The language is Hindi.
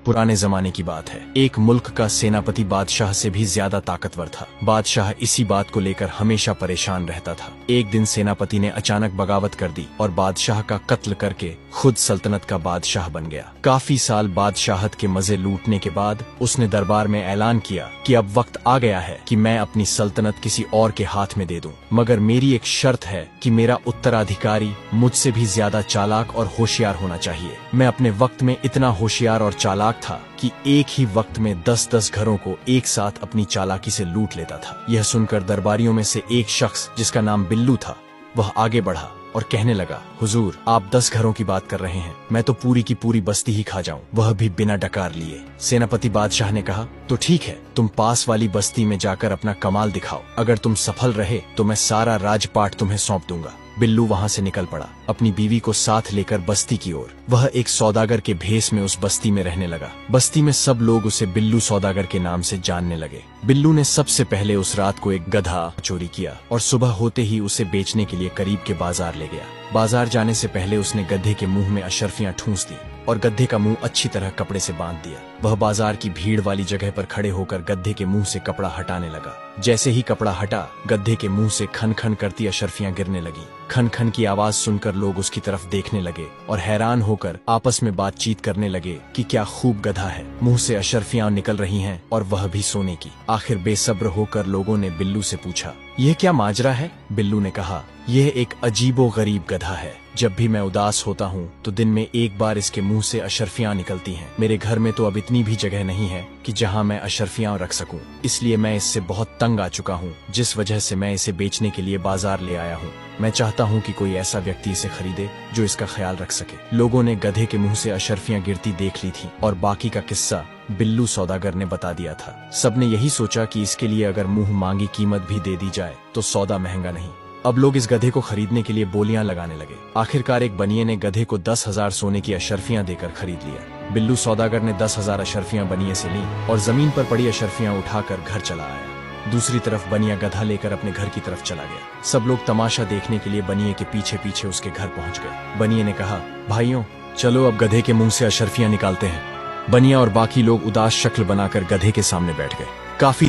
पुराने जमाने की बात है। एक मुल्क का सेनापति बादशाह से भी ज्यादा ताकतवर था। बादशाह इसी बात को लेकर हमेशा परेशान रहता था। एक दिन सेनापति ने अचानक बगावत कर दी और बादशाह का कत्ल करके खुद सल्तनत का बादशाह बन गया। काफी साल बादशाहत के मजे लूटने के बाद उसने दरबार में ऐलान किया कि अब वक्त आ गया है कि मैं अपनी सल्तनत किसी और के हाथ में दे दूं, मगर मेरी एक शर्त है कि मेरा उत्तराधिकारी मुझसे भी ज्यादा चालाक और होशियार होना चाहिए। मैं अपने वक्त में इतना होशियार और चालाक था कि एक ही वक्त में 10-10 घरों को एक साथ अपनी चालाकी से लूट लेता था। यह सुनकर दरबारियों में से एक शख्स जिसका नाम बिल्लू था, वह आगे बढ़ा और कहने लगा, हुजूर, आप 10 घरों की बात कर रहे हैं, मैं तो पूरी की पूरी बस्ती ही खा जाऊं, वह भी बिना डकार लिए। सेनापति बादशाह ने कहा, तो ठीक है, तुम पास वाली बस्ती में जाकर अपना कमाल दिखाओ। अगर तुम सफल रहे तो मैं सारा राजपाट तुम्हें सौंप दूंगा। बिल्लू वहां से निकल पड़ा, अपनी बीवी को साथ लेकर बस्ती की ओर। वह एक सौदागर के भेष में उस बस्ती में रहने लगा। बस्ती में सब लोग उसे बिल्लू सौदागर के नाम से जानने लगे। बिल्लू ने सबसे पहले उस रात को एक गधा चोरी किया और सुबह होते ही उसे बेचने के लिए करीब के बाजार ले गया। बाजार जाने से पहले उसने गधे के मुंह में अशर्फियां ठूंस दी और गधे का मुंह अच्छी तरह कपड़े से बांध दिया। वह बाजार की भीड़ वाली जगह पर खड़े होकर गधे के मुंह से कपड़ा हटाने लगा। जैसे ही कपड़ा हटा, गधे के मुंह से खन खन करती अशर्फियां गिरने लगी। खन खन की आवाज सुनकर लोग उसकी तरफ देखने लगे और हैरान होकर आपस में बातचीत करने लगे कि क्या खूब गधा है, मुंह से अशर्फियां निकल रही हैं और वह भी सोने की। आखिर बेसब्र होकर लोगों ने बिल्लू से पूछा, यह क्या माजरा है? बिल्लू ने कहा, यह एक अजीबो गरीब गधा है। जब भी मैं उदास होता हूँ तो दिन में एक बार इसके मुंह से अशर्फियां निकलती हैं। मेरे घर में तो अब इतनी भी जगह नहीं है कि जहाँ मैं अशर्फियां रख सकूं, इसलिए मैं इससे बहुत तंग आ चुका हूँ, जिस वजह से मैं इसे बेचने के लिए बाजार ले आया हूँ। मैं चाहता हूँ कि कोई ऐसा व्यक्ति इसे खरीदे जो इसका ख्याल रख सके। लोगों ने गधे के मुंह से अशर्फियां गिरती देख ली थी और बाकी का किस्सा बिल्लू सौदागर ने बता दिया था। सबने यही सोचा कि इसके लिए अगर मुंह मांगी कीमत भी दे दी जाए तो सौदा महंगा नहीं। अब लोग इस गधे को खरीदने के लिए बोलियां लगाने लगे। आखिरकार एक बनिए ने गधे को 10,000 सोने की अशर्फियां देकर खरीद लिया। बिल्लू सौदागर ने 10,000 अशर्फियां बनिए से ली और जमीन पर पड़ी अशर्फियां उठाकर घर चला आया। दूसरी तरफ बनिया गधा लेकर अपने घर की तरफ चला गया। सब लोग तमाशा देखने के लिए बनिए के पीछे पीछे उसके घर पहुंच गए। बनिए ने कहा, भाइयों, चलो अब गधे के मुंह से अशर्फियां निकालते हैं। बनिया और बाकी लोग उदास शक्ल बनाकर गधे के सामने बैठ गए। काफी